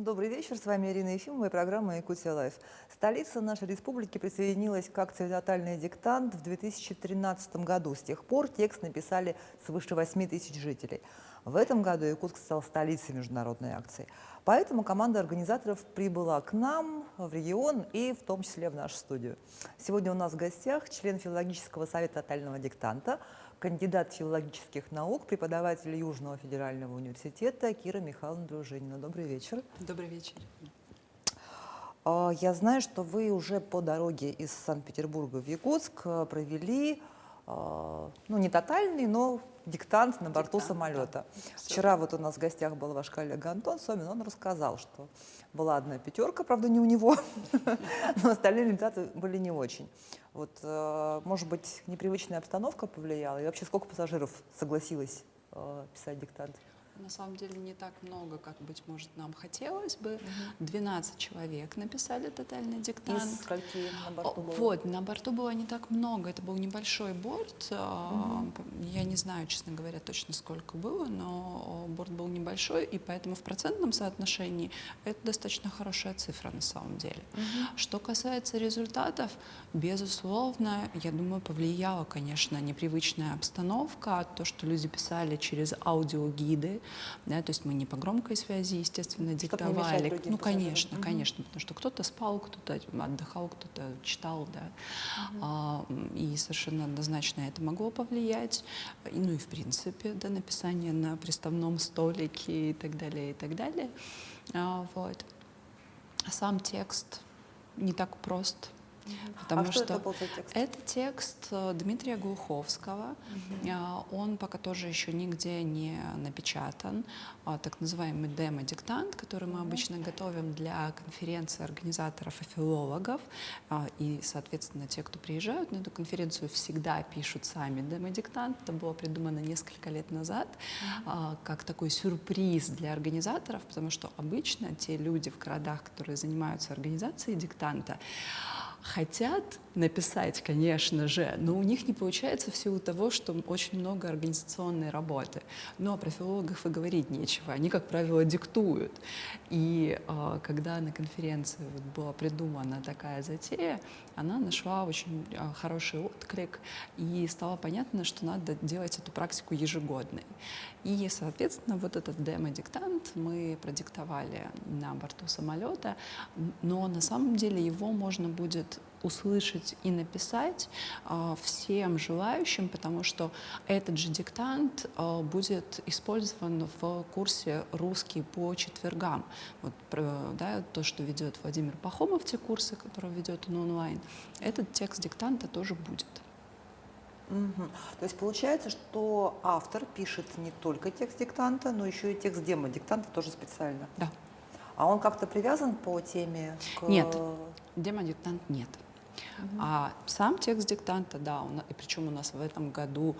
Добрый вечер, с вами Ирина Ефимова и программа «Якутия Лайф». Столица нашей республики присоединилась к акции «Тотальный диктант» в 2013 году. С тех пор текст написали свыше 8 тысяч жителей. В этом году Якутск стал столицей международной акции. Поэтому команда организаторов прибыла к нам, в регион и в том числе в нашу студию. Сегодня у нас в гостях член филологического совета «Тотального диктанта», кандидат филологических наук, преподаватель Южного федерального университета Кира Михайловна Дружинина. Добрый вечер. Добрый вечер. Я знаю, что вы уже по дороге из Санкт-Петербурга в Якутск провели, ну, не тотальный, но диктант на борту самолета. Да. Вчера вот у нас в гостях был ваш коллега Антон Сомин, он рассказал, что была одна пятерка, правда, не у него, но остальные результаты были не очень. Вот, может быть, непривычная обстановка повлияла? И вообще, сколько пассажиров согласилось писать диктант? На самом деле не так много, как, быть может, нам хотелось бы. 12 человек написали тотальный диктант. Из скольки на борту было? Вот, на борту было не так много. Это был небольшой борт. Я не знаю, честно говоря, точно сколько было, но борт был небольшой, и поэтому в процентном соотношении это достаточно хорошая цифра на самом деле. Что касается результатов, безусловно, я думаю, повлияла, конечно, непривычная обстановка, то, что люди писали через аудиогиды. Да, то есть мы не по громкой связи, естественно, диктовали. Ну, конечно, конечно, потому что кто-то спал, кто-то отдыхал, кто-то читал, да. И совершенно однозначно это могло повлиять. Ну и в принципе, да, написание на приставном столике и так далее, и так далее. Вот. Сам текст не так прост. Потому что это был за текст? Это текст Дмитрия Глуховского. Он пока тоже еще нигде не напечатан. Так называемый демо-диктант, который мы обычно готовим для конференции организаторов и филологов. И, соответственно, те, кто приезжают на эту конференцию, всегда пишут сами демо-диктант. Это было придумано несколько лет назад как такой сюрприз для организаторов, потому что обычно те люди в городах, которые занимаются организацией диктанта, хотят написать, конечно же, но у них не получается в силу того, что очень много организационной работы. Но про филологов и говорить нечего. Они, как правило, диктуют. И когда на конференции вот была придумана такая затея, она нашла очень хороший отклик, и стало понятно, что надо делать эту практику ежегодной. И, соответственно, вот этот демо-диктант мы продиктовали на борту самолета, но на самом деле его можно будет услышать и написать всем желающим, потому что этот же диктант будет использован в курсе «Русский по четвергам». Вот, да, то, что ведет Владимир Пахомов, те курсы, которые ведет он онлайн, этот текст диктанта тоже будет. То есть получается, что автор пишет не только текст диктанта, но еще и текст демо-диктанта тоже специально? Да. А он как-то привязан по теме? Нет, демо-диктант нет. А сам текст диктанта, да, и причем у нас в этом году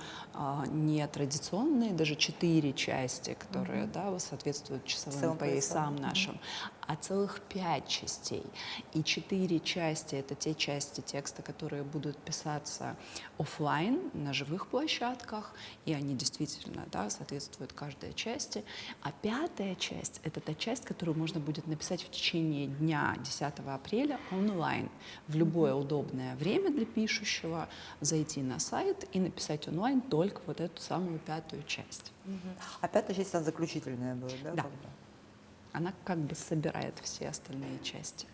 не традиционные, даже 4 части, которые да, соответствуют часовым поясам нашим, а целых 5 частей. И 4 части — это те части текста, которые будут писаться офлайн на живых площадках, и они действительно да, соответствуют каждой части. А 5-я часть — это та часть, которую можно будет написать в течение дня 10 апреля онлайн в любое удобное время для пишущего, зайти на сайт и написать онлайн только вот эту самую 5-ю часть. А 5-я часть, она заключительная будет, да? Да. Она как бы собирает все остальные части.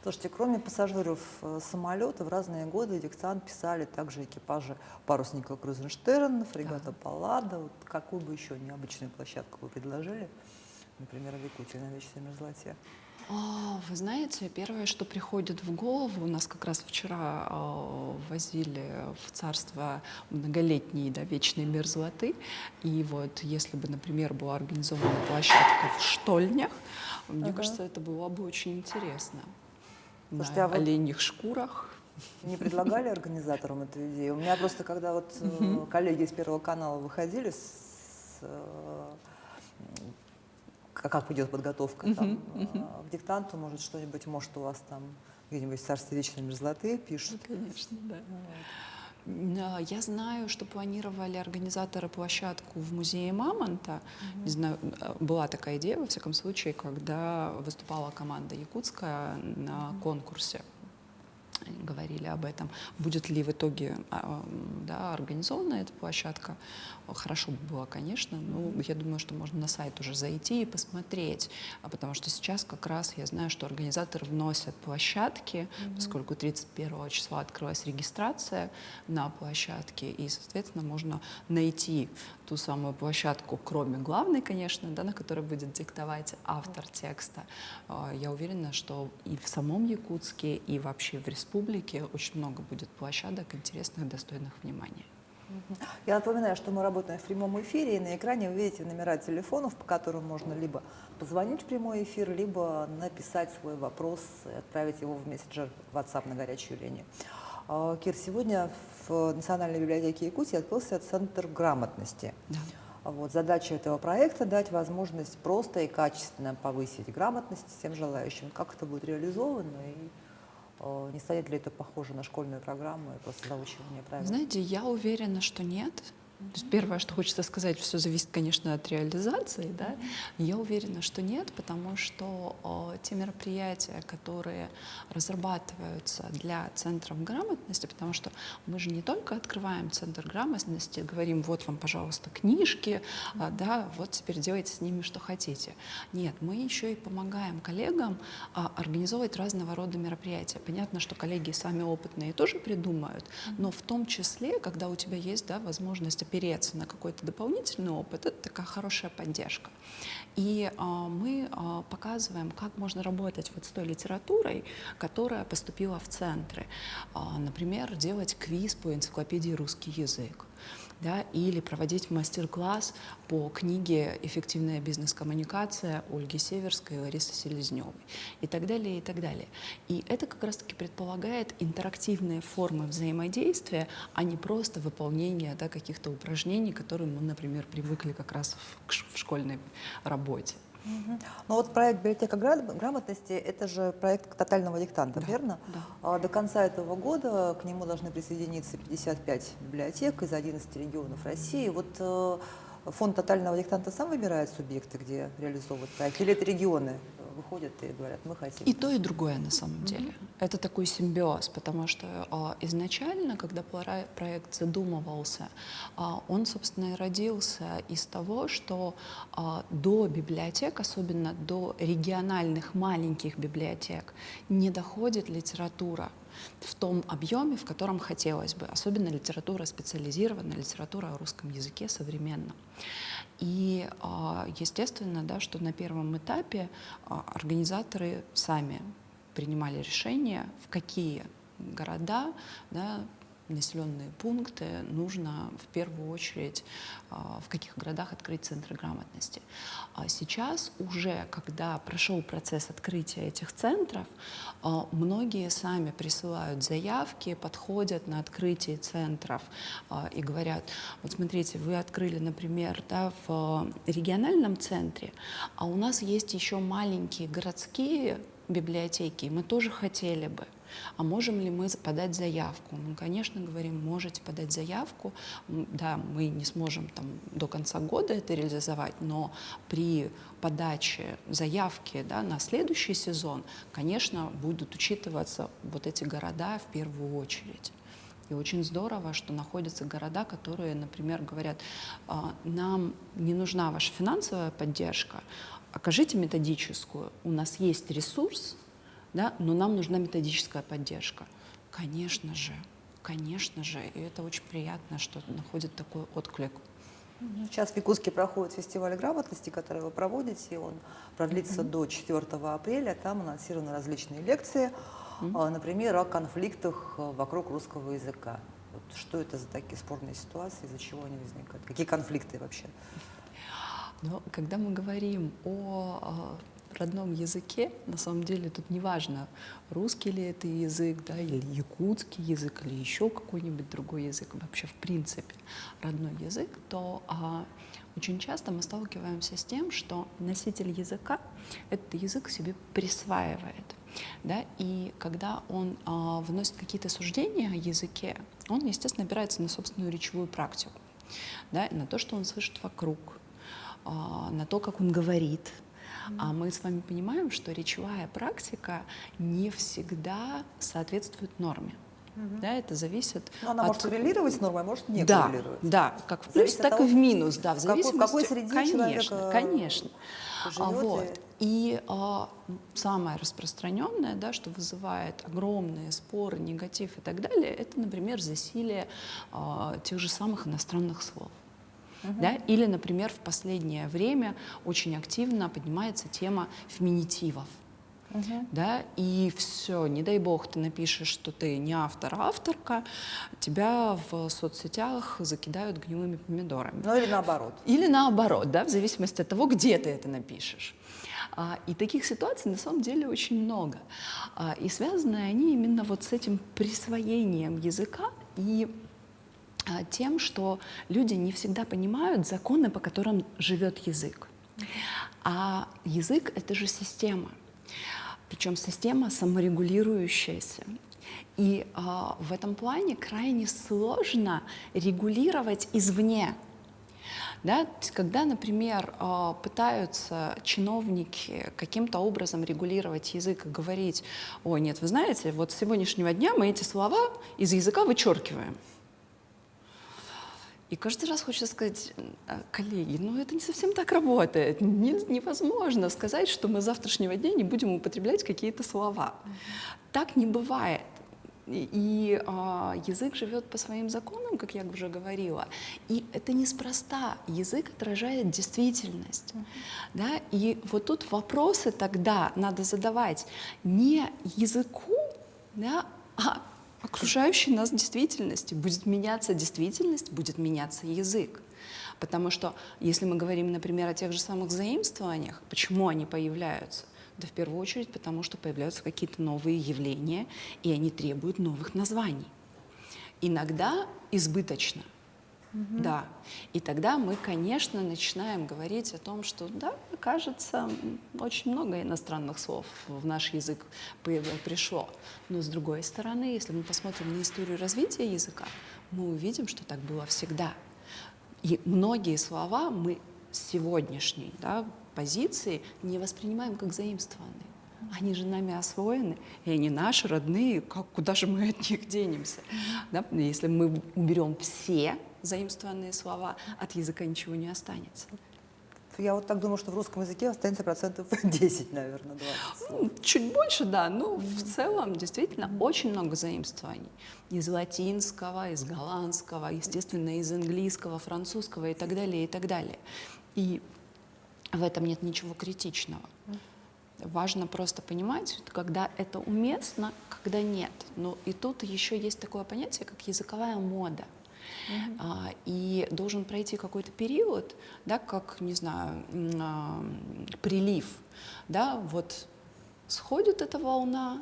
Слушайте, кроме пассажиров самолета, в разные годы диктант писали также экипажи парусника Крузенштерн, фрегата Паллада. Вот какую бы еще необычную площадку вы предложили, например, в Якутии на Вечной мерзлоте? Вы знаете, первое, что приходит в голову, нас как раз вчера возили в царство многолетней да, вечной мерзлоты, и вот если бы, например, была организована площадка в Штольнях, мне кажется, это было бы очень интересно. Слушайте, на оленьих шкурах. Не предлагали организаторам эту идею? У меня просто, когда вот коллеги из Первого канала выходили как идет подготовка там, к диктанту, может, у вас там где-нибудь в царстве вечной мерзлоты пишут? Конечно, да. Я знаю, что планировали организаторы площадку в музее Мамонта. Не знаю, была такая идея, во всяком случае, когда выступала команда якутская на конкурсе. Они говорили об этом. Будет ли в итоге да, организована эта площадка? Хорошо бы было, конечно. Но я думаю, что можно на сайт уже зайти и посмотреть. Потому что сейчас как раз я знаю, что организаторы вносят площадки, поскольку 31 числа открылась регистрация на площадке. И, соответственно, можно найти ту самую площадку, кроме главной, конечно, да, на которой будет диктовать автор текста. Я уверена, что и в самом Якутске, и вообще в республике очень много будет площадок интересных, достойных внимания. Я напоминаю, что мы работаем в прямом эфире, и на экране вы видите номера телефонов, по которым можно либо позвонить в прямой эфир, либо написать свой вопрос и отправить его в мессенджер WhatsApp на горячую линию. Кир, сегодня в Национальной библиотеке Якутии открылся Центр грамотности. Да. Вот, задача этого проекта — дать возможность просто и качественно повысить грамотность всем желающим. Как это будет реализовано и не станет ли это похоже на школьную программу и просто заучивание правил? Знаете, я уверена, что нет. То есть первое, что хочется сказать, все зависит, конечно, от реализации, да. Я уверена, что нет, потому что те мероприятия, которые разрабатываются для центров грамотности, потому что мы же не только открываем центр грамотности, говорим, вот вам, пожалуйста, книжки, да, вот теперь делайте с ними, что хотите. Нет, мы еще и помогаем коллегам организовывать разного рода мероприятия. Понятно, что коллеги сами опытные тоже придумают, но в том числе, когда у тебя есть, да, возможность опереться на какой-то дополнительный опыт, это такая хорошая поддержка. И мы показываем, как можно работать вот с той литературой, которая поступила в центры. Например, делать квиз по энциклопедии «Русский язык». Да, или проводить мастер-класс по книге «Эффективная бизнес-коммуникация» Ольги Северской и Ларисы Селезневой и так далее, и так далее. И это как раз-таки предполагает интерактивные формы взаимодействия, а не просто выполнение, да, каких-то упражнений, к которым мы, например, привыкли как раз в школьной работе. Ну вот проект «Библиотека грамотности» — это же проект тотального диктанта, Да, верно? да. До конца этого года к нему должны присоединиться 55 библиотек из 11 регионов России. Вот фонд тотального диктанта сам выбирает субъекты, где реализовывают проект, или это регионы выходят и говорят, мы хотим? И то, и другое на самом деле. Это такой симбиоз, потому что изначально, когда проект задумывался, он, собственно, и родился из того, что до библиотек, особенно до региональных маленьких библиотек, не доходит литература в том объеме, в котором хотелось бы, особенно литература специализированная, литература о русском языке современном. И, естественно, да, что на первом этапе организаторы сами принимали решение, в какие города, да, населенные пункты нужно в первую очередь, в каких городах открыть центры грамотности. А сейчас уже, когда прошел процесс открытия этих центров, многие сами присылают заявки, подходят на открытие центров и говорят, вот смотрите, вы открыли, например, да, в региональном центре, а у нас есть еще маленькие городские библиотеки, и мы тоже хотели бы. А можем ли мы подать заявку? Мы, конечно, говорим, можете подать заявку. Да, мы не сможем там до конца года это реализовать, но при подаче заявки, да, на следующий сезон, конечно, будут учитываться вот эти города в первую очередь. И очень здорово, что находятся города, которые, например, говорят, нам не нужна ваша финансовая поддержка, окажите методическую, у нас есть ресурс, да, но нам нужна методическая поддержка. Конечно же, и это очень приятно, что находит такой отклик. Сейчас в Якутске проходит фестиваль грамотности, который вы проводите, он продлится до 4 апреля, там анонсированы различные лекции, например, о конфликтах вокруг русского языка. Вот что это за такие спорные ситуации, из-за чего они возникают, какие конфликты вообще? Но когда мы говорим о родном языке, на самом деле тут не важно, русский ли это язык, да, или якутский язык, или еще какой-нибудь другой язык, вообще в принципе родной язык, то очень часто мы сталкиваемся с тем, что носитель языка этот язык себе присваивает. Да, и когда он вносит какие-то суждения о языке, он, естественно, опирается на собственную речевую практику, да, на то, что он слышит вокруг, на то, как он говорит. А мы с вами понимаем, что речевая практика не всегда соответствует норме. Да, это зависит Но она от... может коррелировать с нормой, а может не Да, коррелировать. да, как в плюс, Зависит от так того, и в минус, да, в в зависимости... какой среде Конечно, человек конечно. живет. Вот. И самое распространенное, да, что вызывает огромные споры, негатив и так далее, это, например, засилие тех же самых иностранных слов. Да? Или, например, в последнее время очень активно поднимается тема феминитивов. Да? И все, не дай бог, ты напишешь, что ты не автор, а авторка, тебя в соцсетях закидают гнилыми помидорами. Ну или наоборот. Или наоборот, да, в зависимости от того, где ты это напишешь. И таких ситуаций на самом деле очень много. И связаны они именно вот с этим присвоением языка и тем, что люди не всегда понимают законы, по которым живет язык. А язык — это же система. Причем система саморегулирующаяся. И в этом плане крайне сложно регулировать извне. Да? То есть, когда, например, пытаются чиновники каким-то образом регулировать язык и говорить: «О, нет, вы знаете, вот с сегодняшнего дня мы эти слова из языка вычеркиваем». И каждый раз хочется сказать: коллеги, ну это не совсем так работает. Невозможно сказать, что мы с завтрашнего дня не будем употреблять какие-то слова. Так не бывает. И язык живет по своим законам, как я уже говорила. И это неспроста. Язык отражает действительность. Да? И вот тут вопросы тогда надо задавать не языку, да, а окружающей нас действительности. Будет меняться действительность, будет меняться язык. Потому что если мы говорим, например, о тех же самых заимствованиях, почему они появляются? Да в первую очередь потому, что появляются какие-то новые явления, и они требуют новых названий. Иногда избыточно. Да. И тогда мы, конечно, начинаем говорить о том, что, да, кажется, очень много иностранных слов в наш язык пришло. Но с другой стороны, если мы посмотрим на историю развития языка, мы увидим, что так было всегда. И многие слова мы с сегодняшней, да, позиции не воспринимаем как заимствованные. Они же нами освоены, и они наши, родные, куда же мы от них денемся? Да? Если мы уберем все заимствованные слова, от языка ничего не останется. Я вот так думаю, что в русском языке останется 10%, наверное, 20 слов. Чуть больше, да, но в целом действительно очень много заимствований. Из латинского, из голландского, естественно, из английского, французского и так далее, и так далее. И в этом нет ничего критичного. Важно просто понимать, когда это уместно, когда нет. Но и тут еще есть такое понятие, как языковая мода. И должен пройти какой-то период, да, как, не знаю, прилив. Да, вот сходит эта волна,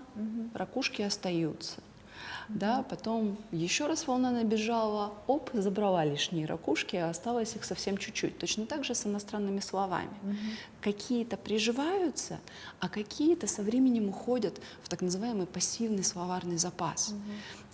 ракушки остаются. Да, потом еще раз волна набежала, оп, забрала лишние ракушки, а осталось их совсем чуть-чуть. Точно так же с иностранными словами. Какие-то приживаются, а какие-то со временем уходят в так называемый пассивный словарный запас.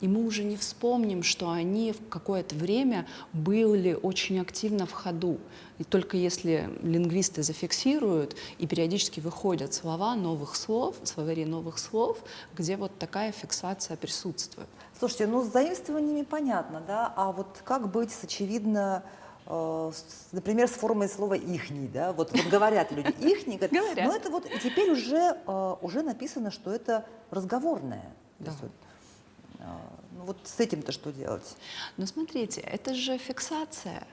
И мы уже не вспомним, что они в какое-то время были очень активно в ходу. И только если лингвисты зафиксируют, и периодически выходят слова новых слов, словари новых слов, где вот такая фиксация присутствует. Слушайте, ну с заимствованиями понятно, да, а вот как быть с очевидно, например, с формой слова «ихний», да, вот говорят люди «ихний», Говорят. но это вот и теперь уже написано, что это разговорное. Да. Ну вот с этим-то что делать? Но смотрите, это же фиксация,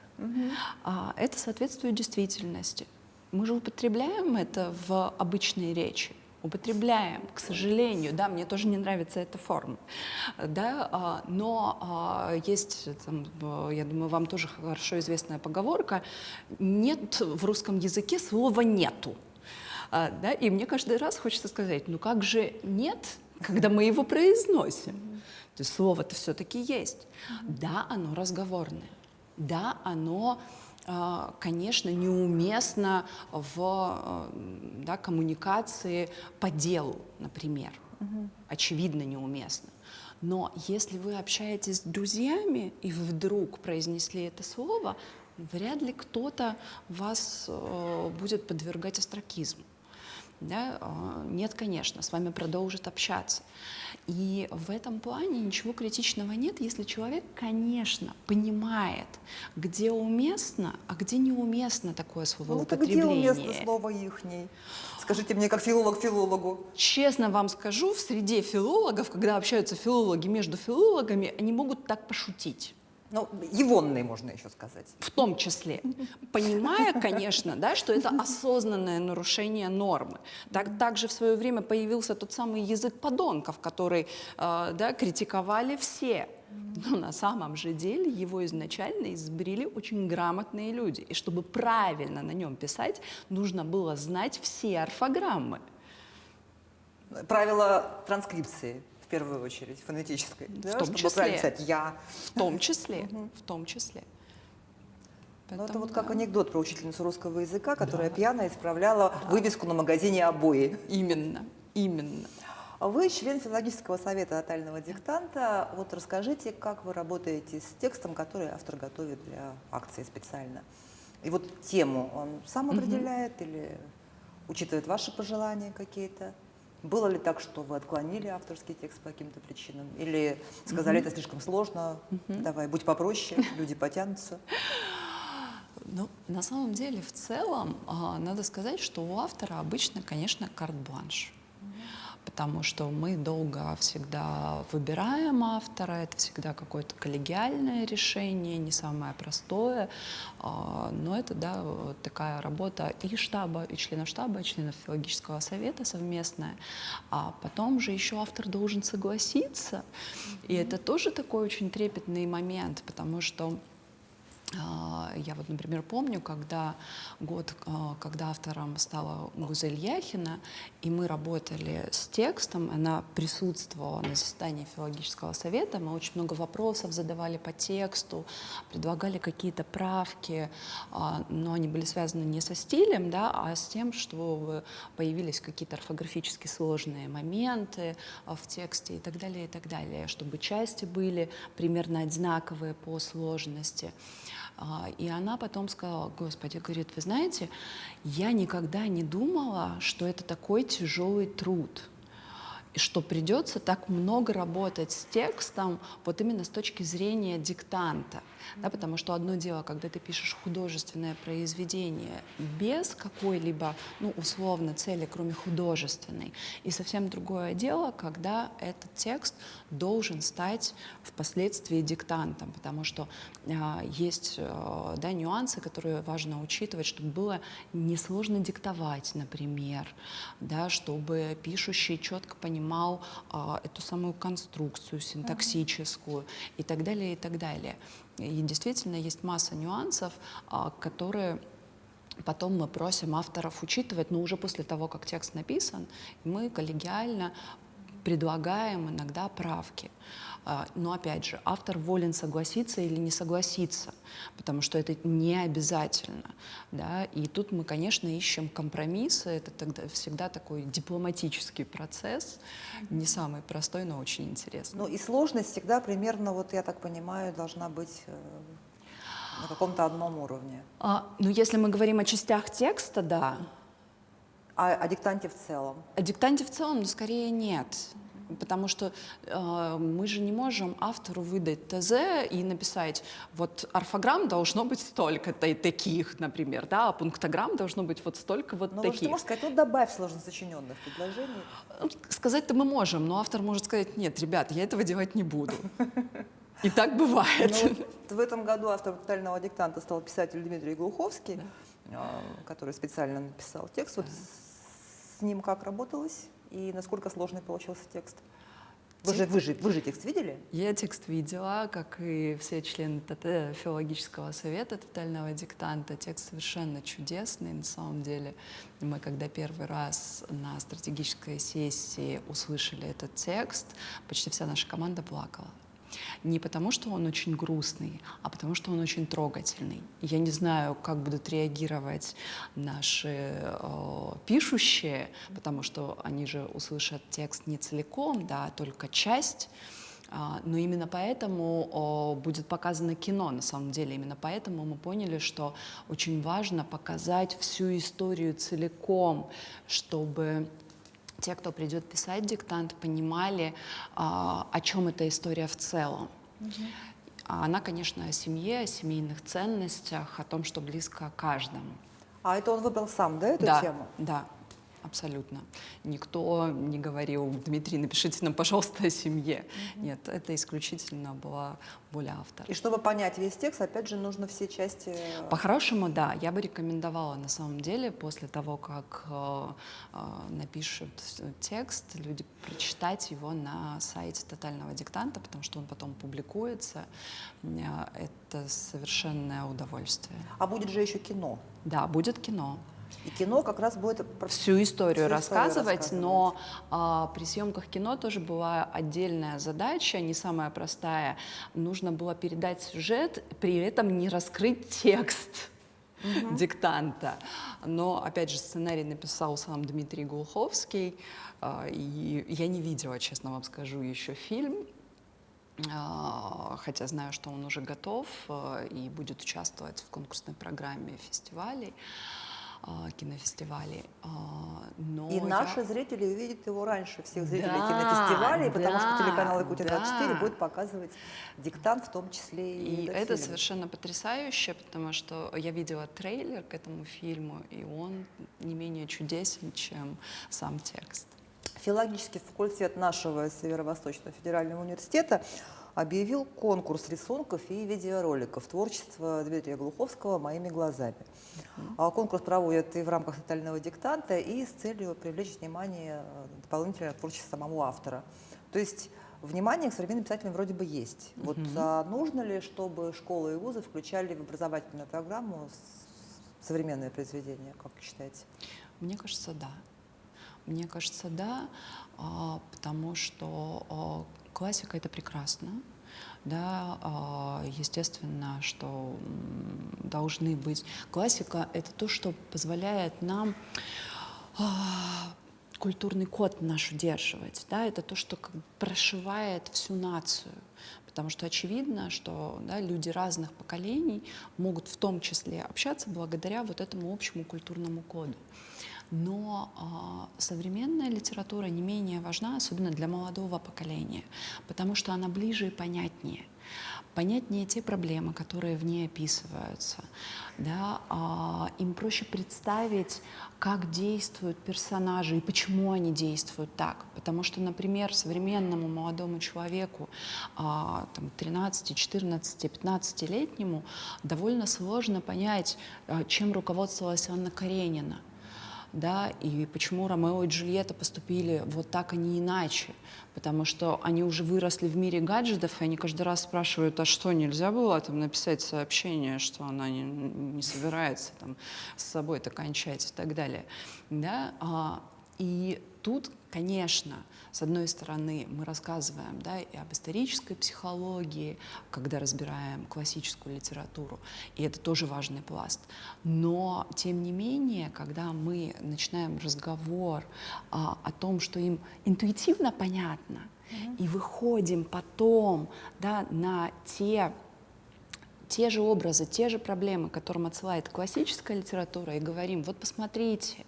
это соответствует действительности. Мы же употребляем это в обычной речи. Употребляем, к сожалению, да, мне тоже не нравится эта форма, да, но есть, там, я думаю, вам тоже хорошо известная поговорка: нет в русском языке слова «нету». Да? И мне каждый раз хочется сказать, ну как же нет, когда мы его произносим? То есть слово-то все-таки есть. Да, оно разговорное. Да, оно, конечно, неуместно в да, коммуникации по делу, например. Очевидно, неуместно. Но если вы общаетесь с друзьями и вдруг произнесли это слово, вряд ли кто-то вас будет подвергать остракизму. Да? Нет, конечно, с вами продолжит общаться. И в этом плане ничего критичного нет, если человек, конечно, понимает, где уместно, а где неуместно такое Ну, так где уместно словоупотребление. слово «ихний»? Скажите мне, как филолог филологу. Честно вам скажу, в среде филологов, когда общаются филологи между филологами, они могут так пошутить. Ну, егонный, можно еще сказать. В том числе, понимая, конечно, да, что это осознанное нарушение нормы. Также в свое время появился тот самый язык подонков, который да, критиковали все. Но на самом же деле его изначально изобрели очень грамотные люди. И чтобы правильно на нем писать, нужно было знать все орфограммы. Правило транскрипции, в первую очередь, фонетической. В Да, том чтобы числе. правильно писать «я». В том числе, в том числе. Ну, это Поэтому, вот как да. анекдот про учительницу русского языка, которая пьяно исправляла вывеску на магазине обои. Именно, именно. Вы член филологического совета тотального диктанта. Вот расскажите, как вы работаете с текстом, который автор готовит для акции специально. И вот тему он сам определяет или учитывает ваши пожелания какие-то? Было ли так, что вы отклонили авторский текст по каким-то причинам? Или сказали, это слишком сложно, давай, будь попроще, люди потянутся? Ну, на самом деле, в целом, надо сказать, что у автора обычно, конечно, карт-бланш. Потому что мы долго всегда выбираем автора, это всегда какое-то коллегиальное решение, не самое простое, но это, да, вот такая работа и штаба, и членов филологического совета совместная, а потом же еще автор должен согласиться, и это тоже такой очень трепетный момент, потому что я вот, например, помню, когда автором стала Гузель Яхина, и мы работали с текстом, она присутствовала на заседании филологического совета, мы очень много вопросов задавали по тексту, предлагали какие-то правки, но они были связаны не со стилем, да, а с тем, что появились какие-то орфографически сложные моменты в тексте и так далее, чтобы части были примерно одинаковые по сложности. И она потом сказала: Господи, говорит, вы знаете, я никогда не думала, что это такой тяжелый труд, и что придется так много работать с текстом вот именно с точки зрения диктанта. Да, потому что одно дело, когда ты пишешь художественное произведение без какой-либо, ну, условно, цели, кроме художественной, и совсем другое дело, когда этот текст должен стать впоследствии диктантом, потому что есть да, нюансы, которые важно учитывать, чтобы было несложно диктовать, например, да, чтобы пишущий четко понимал эту самую конструкцию синтаксическую и так далее, и так далее. И действительно есть масса нюансов, которые потом мы просим авторов учитывать, но уже после того, как текст написан, мы коллегиально предлагаем иногда правки. Но опять же, автор волен согласиться или не согласиться, потому что это не обязательно. Да? И тут мы, конечно, ищем компромиссы. Это тогда всегда такой дипломатический процесс, не самый простой, но очень интересный. Ну и сложность всегда примерно, вот я так понимаю, должна быть на каком-то одном уровне. Ну, если мы говорим о частях текста, да. А о диктанте в целом? О диктанте в целом, ну, скорее нет. Потому что мы же не можем автору выдать ТЗ и написать, вот орфограмм должно быть столько-то таких, например, да, а пунктограмм должно быть вот столько вот Ну, таких. ты можешь сказать, ну, добавь сложно сочиненных предложений. Сказать-то мы можем, но автор может сказать: нет, ребят, я этого делать не буду. И так бывает. Ну, вот в этом году автором тотального диктанта стал писатель Дмитрий Глуховский, который специально написал текст. Вот с ним как работалось и насколько сложный получился текст? Вы же текст видели? Я текст видела, как и все члены филологического совета тотального диктанта. Текст совершенно чудесный, на самом деле. Мы, когда первый раз на стратегической сессии услышали этот текст, почти вся наша команда плакала. Не потому, что он очень грустный, а потому, что он очень трогательный. Я не знаю, как будут реагировать наши пишущие, потому что они же услышат текст не целиком, да, а только часть. Но именно поэтому будет показано кино, на самом деле. Именно поэтому мы поняли, что очень важно показать всю историю целиком, чтобы те, кто придет писать диктант, понимали, о чем эта история в целом. А она, конечно, о семье, о семейных ценностях, о том, что близко каждому. А это он выбрал сам, да, эту тему? Да, абсолютно. Никто не говорил: Дмитрий, напишите нам, пожалуйста, о семье. Нет, это исключительно была воля автора. И чтобы понять весь текст, опять же, нужно все части... По-хорошему, да. Я бы рекомендовала, на самом деле, после того, как напишут текст, люди прочитать его на сайте тотального диктанта, потому что он потом публикуется. Это совершенное удовольствие. А будет же еще кино. Да, будет кино. И кино как раз будет всю историю рассказывать, но при съемках кино тоже была отдельная задача, не самая простая. Нужно было передать сюжет, при этом не раскрыть текст диктанта. Но, опять же, сценарий написал сам Дмитрий Глуховский, и я не видела, честно вам скажу, еще фильм, хотя знаю, что он уже готов и будет участвовать в конкурсной программе фестивалей, кинофестивалей. Но и наши зрители увидят его раньше всех зрителей кинофестивалей, потому что телеканал Якутия-24 будет показывать диктант, в том числе и этот это фильм. совершенно потрясающе, потому что я видела трейлер к этому фильму, и он не менее чудесен, чем сам текст. Филологический факультет нашего Северо-Восточного федерального университета объявил конкурс рисунков и видеороликов творчества Дмитрия Глуховского «Моими глазами». Конкурс проводят и в рамках тотального диктанта, и с целью привлечь внимание дополнительно творчества самого автора. То есть внимание к современным писателям вроде бы есть. Вот нужно ли, чтобы школы и вузы включали в образовательную программу современные произведения, как вы считаете? Мне кажется, да. Мне кажется, да, потому что классика — это прекрасно. Да, естественно, что должны быть... Классика — это то, что позволяет нам культурный код наш удерживать. Да, это то, что как бы прошивает всю нацию. Потому что очевидно, что да, люди разных поколений могут в том числе общаться благодаря вот этому общему культурному коду. Но современная литература не менее важна, особенно для молодого поколения, потому что она ближе и понятнее. Понятнее те проблемы, которые в ней описываются. Да? Им проще представить, как действуют персонажи и почему они действуют так. Потому что, например, современному молодому человеку, 13, 14, 15-летнему, довольно сложно понять, чем руководствовалась Анна Каренина. Да, и почему Ромео и Джульетта поступили вот так, а не иначе. Потому что они уже выросли в мире гаджетов, и они каждый раз спрашивают: а что, нельзя было там написать сообщение, что она не собирается там с собой-то кончать и так далее. Да? И тут, конечно, с одной стороны, мы рассказываем, да, и об исторической психологии, когда разбираем классическую литературу, и это тоже важный пласт. Но, тем не менее, когда мы начинаем разговор о том, что им интуитивно понятно, и выходим потом, да, на те же образы, те же проблемы, к которым отсылает классическая литература, и говорим: вот посмотрите,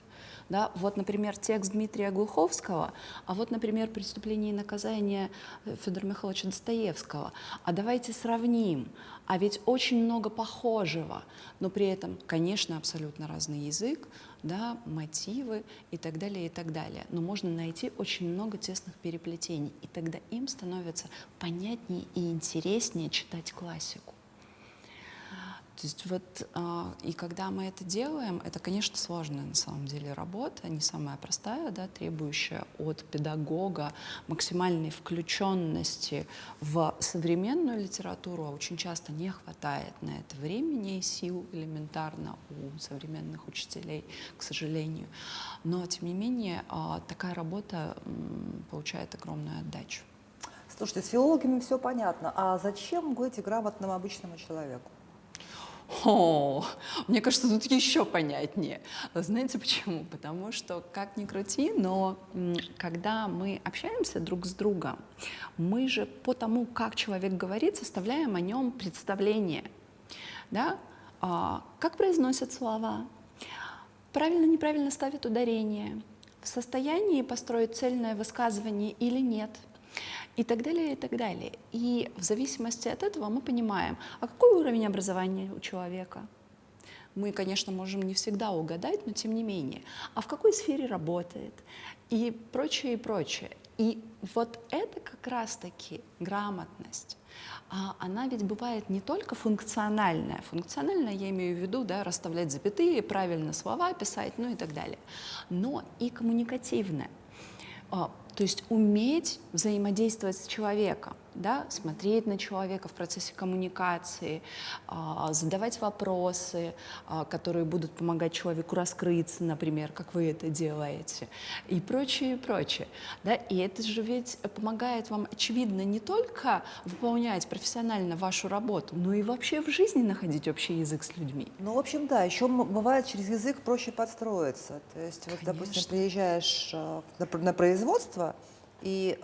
да, вот, например, текст Дмитрия Глуховского, а вот, например, «Преступление и наказание» Федора Михайловича Достоевского. А давайте сравним. А ведь очень много похожего, но при этом, конечно, абсолютно разный язык, да, мотивы и так далее, и так далее. Но можно найти очень много тесных переплетений, и тогда им становится понятнее и интереснее читать классику. То есть вот, и когда мы это делаем, это, конечно, сложная на самом деле работа, не самая простая, да, требующая от педагога максимальной включенности в современную литературу, а очень часто не хватает на это времени и сил элементарно у современных учителей, к сожалению. Но, тем не менее, такая работа получает огромную отдачу. Слушайте, с филологами все понятно. А зачем быть грамотным обычному человеку? О, мне кажется, тут еще понятнее. Знаете почему? Потому что, как ни крути, но когда мы общаемся друг с другом, мы же по тому, как человек говорит, составляем о нем представление. Да? Как произносят слова, правильно, неправильно ставят ударение, в состоянии построить цельное высказывание или нет. И так далее, и так далее. И в зависимости от этого мы понимаем, а какой уровень образования у человека. Мы, конечно, можем не всегда угадать, но тем не менее. А в какой сфере работает? И прочее, и прочее. И вот это как раз-таки грамотность. Она ведь бывает не только функциональная. Функциональная я имею в виду, да, расставлять запятые, правильно слова писать, ну и так далее. Но и коммуникативная. То есть уметь взаимодействовать с человеком, да, смотреть на человека в процессе коммуникации, задавать вопросы, которые будут помогать человеку раскрыться, например, как вы это делаете, и прочее, и прочее. Да? И это же ведь помогает вам, очевидно, не только выполнять профессионально вашу работу, но и вообще в жизни находить общий язык с людьми. Ну, в общем, да, еще бывает через язык проще подстроиться. То есть, вот, допустим, приезжаешь на производство и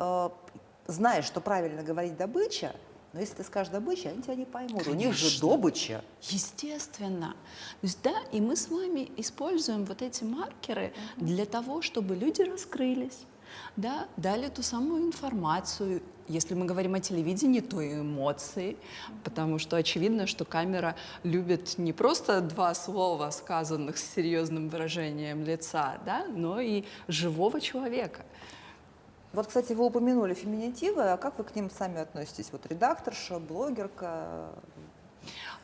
знаешь, что правильно говорить добыча, но если ты скажешь добыча, они тебя не поймут. Конечно. У них же добыча. Естественно. То есть, да, и мы с вами используем вот эти маркеры для того, чтобы люди раскрылись, да, дали ту самую информацию. Если мы говорим о телевидении, то и эмоции, потому что очевидно, что камера любит не просто два слова, сказанных с серьезным выражением лица, да, но и живого человека. Вот, кстати, вы упомянули феминитивы, а как вы к ним сами относитесь? Вот редакторша, блогерка,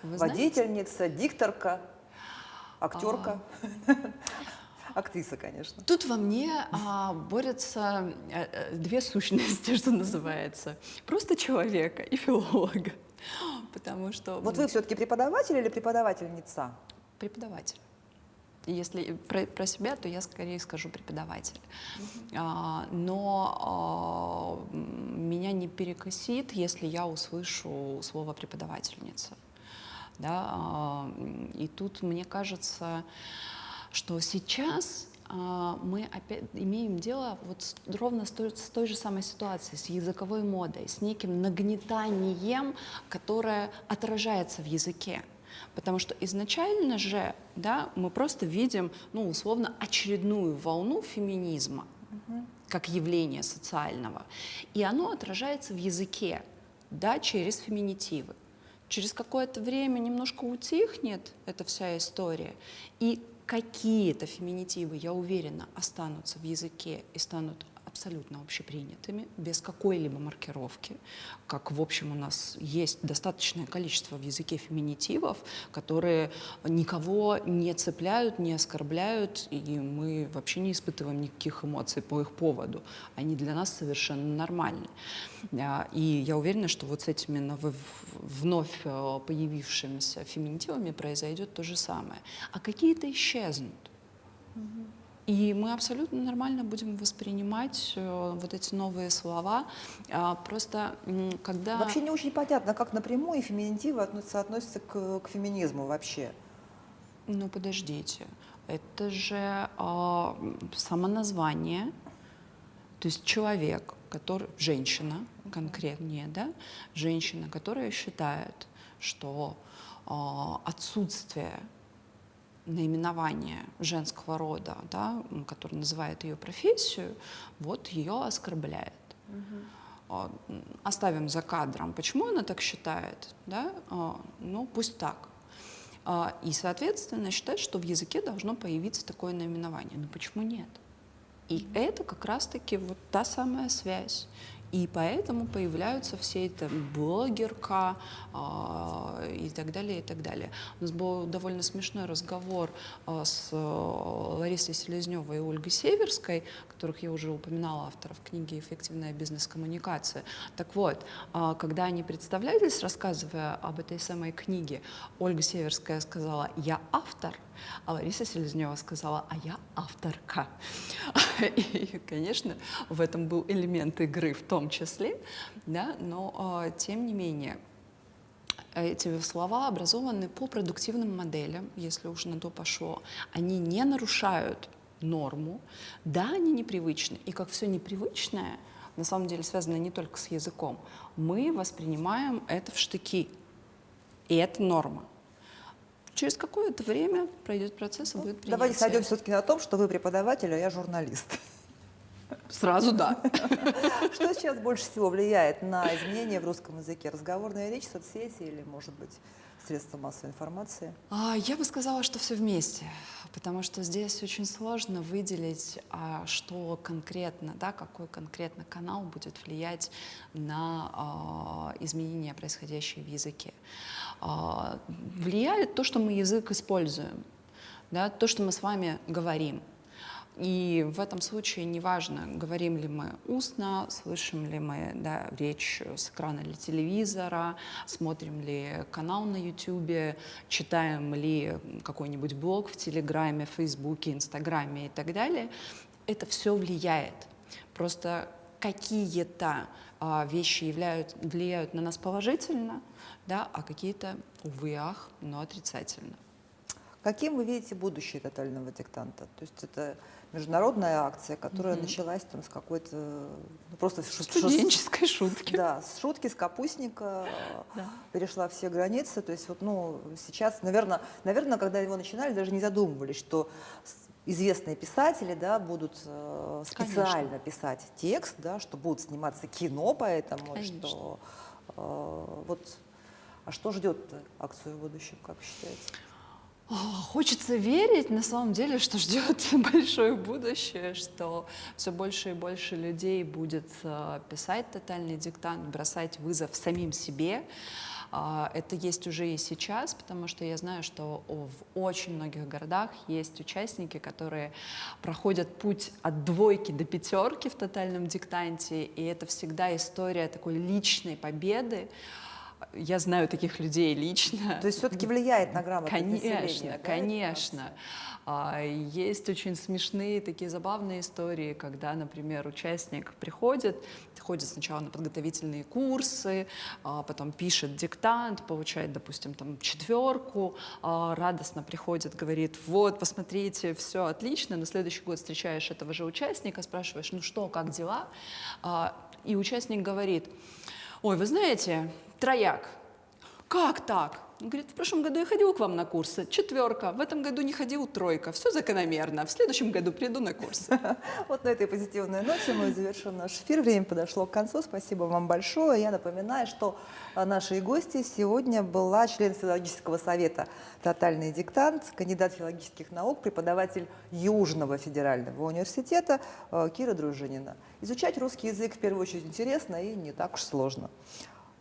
Вы водительница, дикторка, актерка, актриса, конечно. Тут во мне борются две сущности, что называется. Просто человека и филолога. Потому что... Вот вы все-таки преподаватель или преподавательница? Преподаватель. Если про себя, то я скорее скажу преподаватель. Но меня не перекосит, если я услышу слово «преподавательница». Да? И тут, мне кажется, что сейчас мы опять имеем дело вот ровно с той же самой ситуацией, с языковой модой, с неким нагнетанием, которое отражается в языке. Потому что изначально же, да, мы просто видим, ну, условно, очередную волну феминизма как явления социального. И оно отражается в языке, да, через феминитивы. Через какое-то время немножко утихнет эта вся история, и какие-то феминитивы, я уверена, останутся в языке и станут абсолютно общепринятыми, без какой-либо маркировки, как, в общем, у нас есть достаточное количество в языке феминитивов, которые никого не цепляют, не оскорбляют, и мы вообще не испытываем никаких эмоций по их поводу. Они для нас совершенно нормальны. И я уверена, что вот с этими вновь появившимися феминитивами произойдет то же самое. А какие-то исчезнут. И мы абсолютно нормально будем воспринимать вот эти новые слова. Просто когда... Вообще не очень понятно, как напрямую феминитивы относятся к феминизму вообще. Ну, подождите. Это же самоназвание. То есть человек, который... Женщина, конкретнее, да? Женщина, которая считает, что отсутствие наименование женского рода, да, который называет ее профессию, вот ее оскорбляет. Оставим за кадром, почему она так считает, да? Ну, пусть так. И, соответственно, считает, что в языке должно появиться такое наименование. Но почему нет? И это как раз-таки вот та самая связь. И поэтому появляются все это блогерка и так далее, и так далее. У нас был довольно смешной разговор с Ларисой Селезневой и Ольгой Северской, которых я уже упоминала, авторов книги «Эффективная бизнес-коммуникация». Так вот, когда они представлялись, рассказывая об этой самой книге, Ольга Северская сказала: «Я автор», а Лариса Селезнева сказала: «А я авторка». И, конечно, в этом был элемент игры в том числе, да, но тем не менее эти слова образованы по продуктивным моделям, если уж на то пошло. Они не нарушают норму, да, они непривычны. И как все непривычное, на самом деле связано не только с языком, мы воспринимаем это в штыки. И это норма. Через какое-то время пройдет процесс и будет принятие. Давайте сойдем все-таки на том, что вы преподаватель, а я журналист. Сразу да. Что сейчас больше всего влияет на изменения в русском языке? Разговорная речь, соцсети или, может быть, средства массовой информации? Я бы сказала, что все вместе, потому что здесь очень сложно выделить, что конкретно, да, какой конкретно канал будет влиять на изменения, происходящие в языке. Влияет то, что мы язык используем, да, то, что мы с вами говорим. И в этом случае неважно, говорим ли мы устно, слышим ли мы, да, речь с экрана или телевизора, смотрим ли канал на YouTube, читаем ли какой-нибудь блог в Телеграме, Фейсбуке, Инстаграме и так далее. Это все влияет. Просто какие-то вещи влияют на нас положительно, да, а какие-то, увы, ах, но отрицательно. Каким вы видите будущее тотального диктанта? То есть это международная акция, которая началась там с какой-то просто студенческой шутки. Да, с шутки, с капустника, Да. перешла все границы. То есть вот, сейчас, наверное, когда его начинали, даже не задумывались, что известные писатели, да, будут специально писать текст, да, что будут сниматься кино, поэтому Конечно. что а что ждет акцию в будущем, как считаете? Хочется верить, на самом деле, что ждет большое будущее, что все больше и больше людей будет писать тотальный диктант, бросать вызов самим себе. Это есть уже и сейчас, потому что я знаю, что в очень многих городах есть участники, которые проходят путь от 2 до 5 в тотальном диктанте, и это всегда история такой личной победы. Я знаю таких людей лично. То есть все-таки влияет на грамотность Конечно, населения, да, конечно. Есть очень смешные такие забавные истории, когда, например, участник ходит сначала на подготовительные курсы, потом пишет диктант, получает, допустим, там 4, радостно приходит, говорит: вот, посмотрите, все отлично. На следующий год встречаешь этого же участника, спрашиваешь: ну что, как дела? И участник говорит: ой, вы знаете, 3. Как так? Он говорит: в прошлом году я ходил к вам на курсы, 4, в этом году не ходил, 3. Все закономерно, в следующем году приду на курсы. Вот на этой позитивной ноте мы завершим наш эфир. Время подошло к концу. Спасибо вам большое. Я напоминаю, что нашей гостьей сегодня была член филологического совета «Тотальный диктант», кандидат филологических наук, преподаватель Южного федерального университета Кира Дружинина. Изучать русский язык в первую очередь интересно и не так уж сложно.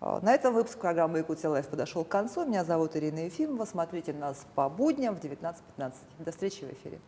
На этом выпуск программы «Якутия Лайф» подошел к концу. Меня зовут Ирина Ефимова. Смотрите нас по будням в 19:15. До встречи в эфире.